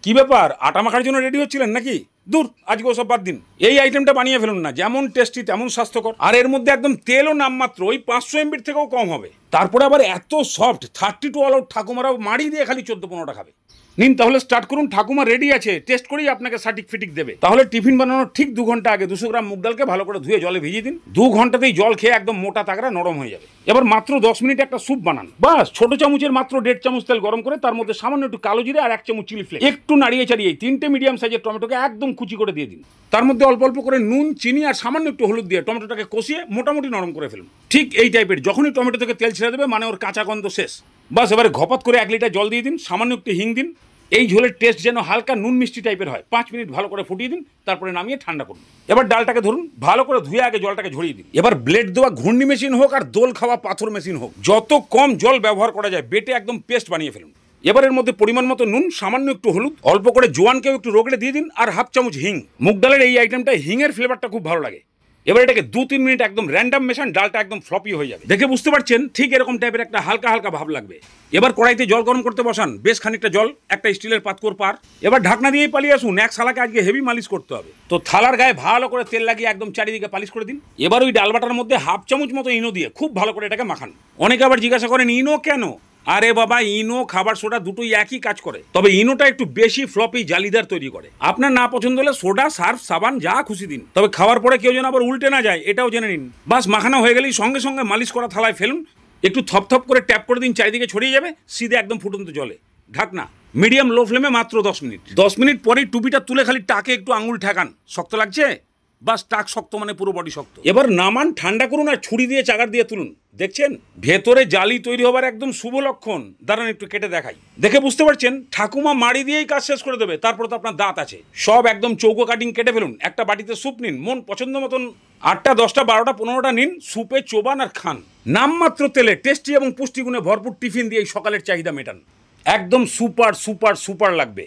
কি ব্যাপার, আটা মাখার জন্য রেডি হচ্ছিলেন নাকি? দূর, আজকে ওসব বাদ দিন। এই আইটেমটা বানিয়ে ফেলুন না, যেমন টেস্টি তেমন স্বাস্থ্যকর, আর এর মধ্যে একদম তেলও নামমাত্র ওই 500 MB থেকেও কম হবে। তারপরে আবার এত সফট, 32 অল আউট ঠাকুমারাও মাড়ি দিয়ে খালি 14-15টা খাবে। নিন তাহলে স্টার্ট করুন, ঠাকুমা রেডি আছে, টেস্ট করেই আপনাকে সার্টিফিকেট দেবে। তাহলে টিফিন বানানোর ঠিক 2 ঘন্টা আগে 200 গ্রাম মুগ ডালকে ভালো করে ধুয়ে জলে ভিজিয়ে দিন। 2 ঘন্টাতেই জল খেয়ে একদম মোটা তাগড়া নরম হয়ে যাবে। এবার মাত্র 10 মিনিট একটা স্যুপ বানান। বাস, ছোট চামচের মাত্র 1.5 চামচ তেল গরম করে তার মধ্যে সামান্য একটু কালো জিরে আর 1 চামচ চিলি ফ্লেক্স একটু নাড়িয়ে চাড়িয়ে 3টে মিডিয়াম সাইজের টমেটোকে একদম কুচি করে দিয়ে দিন। তার মধ্যে অল্প অল্প করে নুন, চিনি আর সামান্য একটু হলুদ দিয়ে টমেটোটাকে কষিয়ে মোটামুটি নরম করে ফেলুন। ঠিক এই টাইপের, যখনই টমেটো থেকে তেল ছেড়ে দেবে মানে ওর কাঁচা গন্ধ শেষ। বাস, এবারে ঘপাত করে 1 লিটার জল দিয়ে দিন, সামান্য একটু হিং দিন। এই ঝোলের টেস্ট যেন হালকা নুন মিষ্টি টাইপের হয়। 5 মিনিট ভালো করে ফুটিয়ে দিন, তারপরে নামিয়ে ঠান্ডা করুন। এবার ডালটাকে ধরুন, ভালো করে ধুয়ে আগে জলটাকে ঝরিয়ে দিন। এবার ব্লেড দেওয়া ঘূর্ণি মেশিন হোক আর দোল খাওয়া পাথর মেশিন হোক, যত কম জল ব্যবহার করা যায় বেটে একদম পেস্ট বানিয়ে ফেলুন। এবার এর মধ্যে পরিমাণ মতো নুন, সামান্য একটু হলুদ, অল্প করে জোয়ানকেও একটু রগড়ে দিয়ে দিন আর 1/2 চামচ হিং। মুগ ডালের এই আইটেমটা হিংয়ের ফ্লেভারটা খুব ভালো লাগে। এবার এটাকে 2-3 মিনিট একদম র্যান্ডাম মেশান, ডালটা একদম ফ্লপি হয়ে যাবে। দেখে বুঝতে পারছেন, ঠিক এরকম টাইপের একটা হালকা হালকা ভাব লাগবে। এবার কড়াইতে জল গরম করতে বসান, বেশ খানিকটা জল, একটা স্টিলের পাতকোর পার। এবার ঢাকনা দিয়েই পালিয়ে আসুন, এক শালাকে আজকে হেভি মালিশ করতে হবে। তো থালার গায়ে ভালো করে তেল লাগিয়ে একদম চারিদিকে পালিশ করে দিন। এবার ওই ডাল বাটার মধ্যে 1/2 চামচ মতো ইনো দিয়ে খুব ভালো করে এটাকে মাখান। অনেকে আবার জিজ্ঞাসা করেন ইনো কেন? আরে বাবা, ইনো খাবার সোডা দুটোই একই কাজ করে, তবে ইনোটা একটু বেশি ফ্লপি জালিদার তৈরি করে। আপনার না পছন্দ হলে সোডা, সার্ফ, সাবান যা খুশি দিন, তবে খাওয়ার পরে কেউ যেন আবার উল্টে না যায় এটাও জেনে নিন। বাস, মাখানো হয়ে গেলেই সঙ্গে সঙ্গে মালিশ করা থালায় ফেলুন, একটু থপথপ করে ট্যাপ করে দিন, চারিদিকে ছড়িয়ে যাবে সিধে একদম ফুটন্ত জলে। ঢাকনা মিডিয়াম লো ফ্লেমে মাত্র 10 মিনিট। 10 মিনিট পরেই টুপিটা তুলে খালি টাকে একটু আঙুল ঠেকান। শক্ত লাগছে? বাস, টাক শক্ত মানে পুরো বডি শক্ত। এবার নামান, ঠান্ডা করুন আর ছুরি দিয়ে চাগার দিয়ে তুলুন। দেখছেন ভেতরে জালি তৈরি হবার একদম শুভ লক্ষণ। দাঁড়ান একটু কেটে দেখাই। দেখে বুঝতে পারছেন ঠাকুমা মাড়ি দিয়েই কাজ শেষ করে দেবে। তারপর তো আপনার দাঁত আছে, সব একদম চৌকো কাটিং কেটে ফেলুন। একটা বাটিতে স্যুপ নিন, মন পছন্দ মতন 8টা 10টা 12টা 15টা নিন, স্যুপে চোবান আর খান। নামমাত্র তেলে টেস্টি এবং পুষ্টিগুণে ভরপুর টিফিন দিয়ে সকালের চাহিদা মেটান। একদম সুপার সুপার সুপার লাগবে।